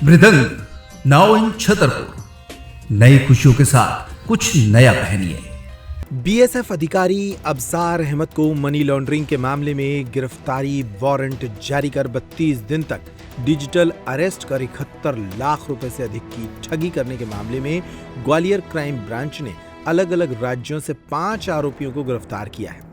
मृदंग now in Chhatarpur. नई खुशियों के साथ कुछ नया पहनिए। बीएसएफ अधिकारी अबसार अहमद को मनी लॉन्ड्रिंग के मामले में गिरफ्तारी वारंट जारी कर 32 दिन तक डिजिटल अरेस्ट कर 71 लाख रुपए से अधिक की ठगी करने के मामले में ग्वालियर क्राइम ब्रांच ने अलग अलग राज्यों से 5 आरोपियों को गिरफ्तार किया है।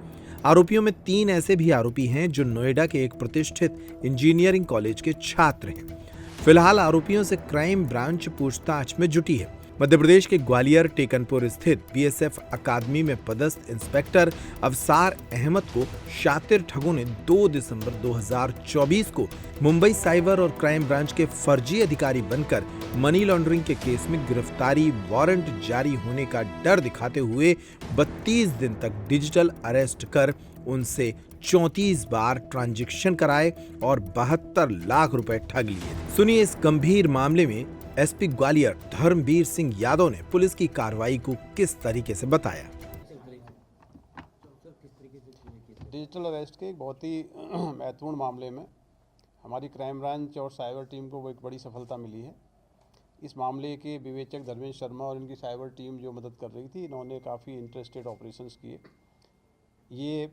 आरोपियों में 3 ऐसे भी आरोपी हैं जो नोएडा के एक प्रतिष्ठित इंजीनियरिंग कॉलेज के छात्र हैं। फिलहाल आरोपियों से क्राइम ब्रांच पूछताछ में जुटी है। मध्य प्रदेश के ग्वालियर टेकनपुर स्थित बीएसएफ अकादमी में पदस्थ इंस्पेक्टर अबसार अहमद को शातिर ठगों ने 2 दिसंबर 2024 को मुंबई साइबर और क्राइम ब्रांच के फर्जी अधिकारी बनकर मनी लॉन्ड्रिंग के केस में गिरफ्तारी वारंट जारी होने का डर दिखाते हुए 32 दिन तक डिजिटल अरेस्ट कर उनसे 34 बार ट्रांजैक्शन कराए और 72 लाख रुपए ठग लिए। सुनिए इस गंभीर मामले में एसपी ग्वालियर धर्मवीर सिंह यादव ने पुलिस की कार्रवाई को किस तरीके से बताया। डिजिटल अरेस्ट के एक बहुत ही महत्वपूर्ण मामले में हमारी क्राइम ब्रांच और साइबर टीम को एक बड़ी सफलता मिली है। इस मामले के विवेचक धर्मेंद्र शर्मा और इनकी साइबर टीम जो मदद कर रही थी, इन्होंने काफ़ी इंटरेस्टेड ऑपरेशंस किए। ये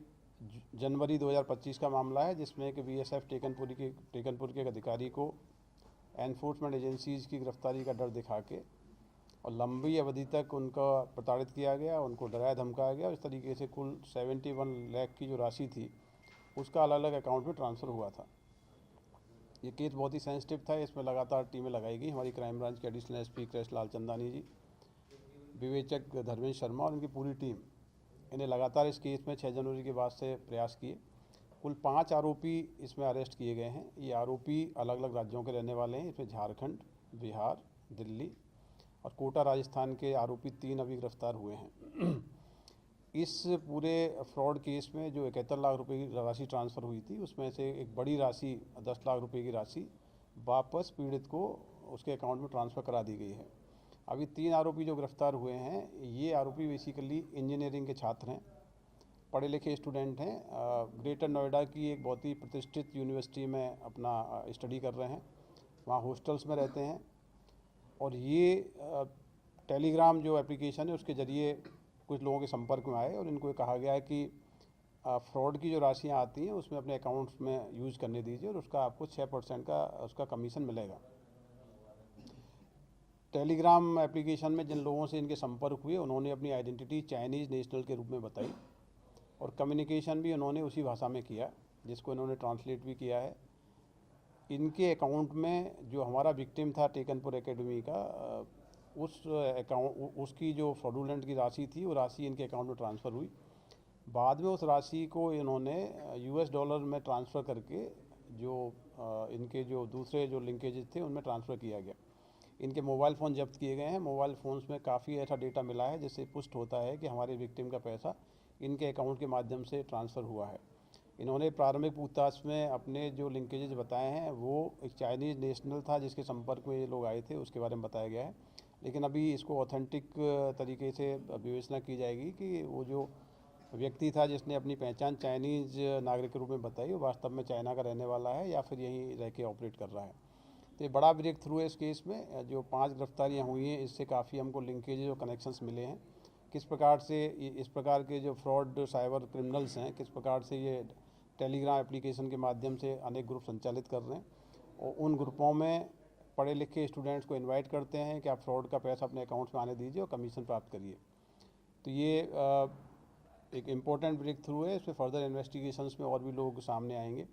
जनवरी 2025 का मामला है, जिसमें कि बीएसएफ टेकनपुर के एक अधिकारी को एनफोर्समेंट एजेंसीज़ की गिरफ्तारी का डर दिखा के और लंबी अवधि तक उनका प्रताड़ित किया गया, उनको डराया धमकाया गया। इस तरीके से कुल 71 लाख की जो राशि थी उसका अलग अलग अकाउंट में ट्रांसफ़र हुआ था। ये केस बहुत ही सेंसिटिव था। इसमें लगातार टीमें लगाई गई। हमारी क्राइम ब्रांच के एडिशनल एसपी कृष्ण लाल चंदानी जी, विवेचक धर्मेंद्र शर्मा और उनकी पूरी टीम, इन्हें लगातार इस केस में 6 जनवरी के बाद से प्रयास किए। कुल 5 आरोपी इसमें अरेस्ट किए गए हैं। ये आरोपी अलग अलग राज्यों के रहने वाले हैं। इसमें झारखंड, बिहार, दिल्ली और कोटा राजस्थान के आरोपी 3 अभी गिरफ्तार हुए हैं। इस पूरे फ्रॉड केस में जो 71 लाख रुपए की राशि ट्रांसफ़र हुई थी, उसमें से एक बड़ी राशि 10 लाख रुपए की राशि वापस पीड़ित को उसके अकाउंट में ट्रांसफ़र करा दी गई है। अभी 3 आरोपी जो गिरफ्तार हुए हैं, ये आरोपी बेसिकली इंजीनियरिंग के छात्र हैं, पढ़े लिखे स्टूडेंट हैं। ग्रेटर नोएडा की एक बहुत ही प्रतिष्ठित यूनिवर्सिटी में अपना स्टडी कर रहे हैं, वहाँ हॉस्टल्स में रहते हैं। और ये टेलीग्राम जो एप्लीकेशन है उसके ज़रिए कुछ लोगों के संपर्क में आए और इनको कहा गया है कि फ्रॉड की जो राशियाँ आती हैं उसमें अपने अकाउंट्स में यूज़ करने दीजिए और उसका आपको 6% का उसका कमीशन मिलेगा। टेलीग्राम एप्लीकेशन में जिन लोगों से इनके संपर्क हुए, उन्होंने अपनी आइडेंटिटी चाइनीज़ नेशनल के रूप में बताई और कम्युनिकेशन भी उन्होंने उसी भाषा में किया, जिसको इन्होंने ट्रांसलेट भी किया है। इनके अकाउंट में जो हमारा विक्टिम था टेकनपुर एकेडमी का, उस अकाउंट उसकी जो फ्रॉडुलेंट की राशि थी, वो राशि इनके अकाउंट में ट्रांसफ़र हुई। बाद में उस राशि को इन्होंने US डॉलर में ट्रांसफ़र करके जो इनके जो दूसरे जो लिंकेजेस थे उनमें ट्रांसफ़र किया गया। इनके मोबाइल फ़ोन जब्त किए गए हैं। मोबाइल फ़ोन्स में काफ़ी ऐसा डेटा मिला है जिससे पुष्ट होता है कि हमारे विक्टिम का पैसा इनके अकाउंट के माध्यम से ट्रांसफ़र हुआ है। इन्होंने प्रारंभिक पूछताछ में अपने जो लिंकेजेस बताए हैं वो एक चाइनीज़ नेशनल था जिसके संपर्क में ये लोग आए थे, उसके बारे में बताया गया है। लेकिन अभी इसको ऑथेंटिक तरीके से विवेचना की जाएगी कि वो जो व्यक्ति था जिसने अपनी पहचान चाइनीज़ नागरिक के रूप में बताई, वो वास्तव में चाइना का रहने वाला है या फिर यहीं रह के ऑपरेट कर रहा है। तो ये बड़ा ब्रेक थ्रू है इस केस में। जो 5 गिरफ्तारियाँ हुई हैं, इससे काफ़ी हमको लिंकेजेस और कनेक्शंस मिले हैं। किस प्रकार से इस प्रकार के जो फ्रॉड साइबर क्रिमिनल्स हैं, किस प्रकार से ये टेलीग्राम एप्लीकेशन के माध्यम से अनेक ग्रुप संचालित कर रहे हैं और उन ग्रुपों में पढ़े लिखे स्टूडेंट्स को इनवाइट करते हैं कि आप फ्रॉड का पैसा अपने अकाउंट्स में आने दीजिए और कमीशन प्राप्त करिए। तो ये एक इम्पोर्टेंट ब्रेक थ्रू है। इसमें फर्दर इन्वेस्टिगेशंस में और भी लोग सामने आएंगे,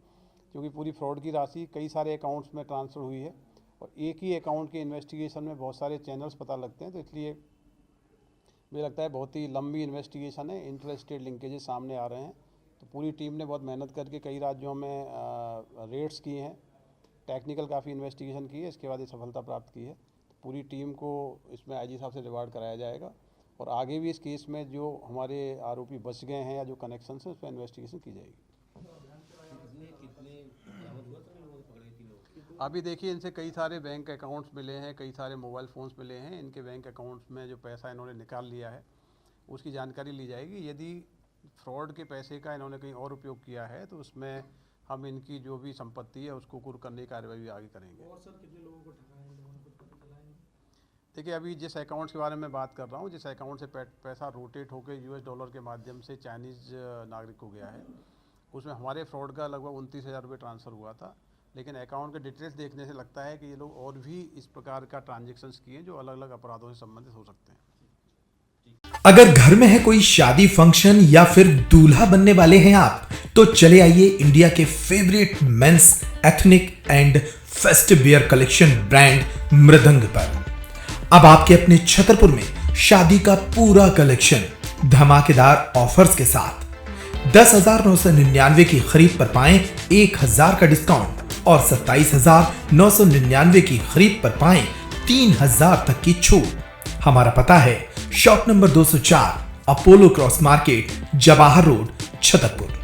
क्योंकि पूरी फ्रॉड की राशि कई सारे अकाउंट्स में ट्रांसफ़र हुई है और एक ही अकाउंट के इन्वेस्टिगेशन में बहुत सारे चैनल्स पता लगते हैं। तो इसलिए मुझे लगता है बहुत ही लंबी इन्वेस्टिगेशन है, इंटरस्टेट लिंकेजेस सामने आ रहे हैं। तो पूरी टीम ने बहुत मेहनत करके कई राज्यों में रेड्स किए हैं, टेक्निकल काफ़ी इन्वेस्टिगेशन की है, इसके बाद ये सफलता प्राप्त की है। तो पूरी टीम को इसमें IG साहब से रिवार्ड कराया जाएगा और आगे भी इस केस में जो हमारे आरोपी बच गए हैं या जो कनेक्शन है उस पर इन्वेस्टिगेशन की जाएगी। अभी देखिए, इनसे कई सारे बैंक अकाउंट्स मिले हैं, कई सारे मोबाइल फ़ोन्स मिले हैं। इनके बैंक अकाउंट्स में जो पैसा इन्होंने निकाल लिया है उसकी जानकारी ली जाएगी। यदि फ्रॉड के पैसे का इन्होंने कहीं और उपयोग किया है तो उसमें हम इनकी जो भी संपत्ति है उसको कुर्क करने की कार्रवाई भी आगे करेंगे। और सर कितने लोगों को ठगा है इन लोगों ने, कुछ पता चला है? देखिए, अभी जिस अकाउंट्स के बारे में बात कर रहा हूँ, जिस अकाउंट से पैसा रोटेट होकर US डॉलर के माध्यम से चाइनीज़ नागरिक को गया है, उसमें हमारे फ्रॉड का लगभग 29,000 रुपये ट्रांसफ़र हुआ था। लेकिन अकाउंट के डिटेल्स देखने से लगता है कि ये लोग और भी इस प्रकार का ट्रांजेक्शन्स किए जो अलग अलग अपराधों से संबंधित हो सकते हैं। अगर घर में है कोई शादी फंक्शन या फिर दूल्हा बनने वाले हैं आप, तो चले आइए इंडिया के favourite men's ethnic and festive wear collection brand Mridang पर। अब आपके अपने छतरपुर में शादी का पूरा कलेक्शन धमाकेदार ऑफर्स के साथ 10,999 की खरीद पर पाएं 1,000 का डिस्काउंट और 27,999 की खरीद पर पाएं 3,000 तक की छूट। हमारा पता है shop number 204 Apollo cross market, Jawahar road, Chhatarpur.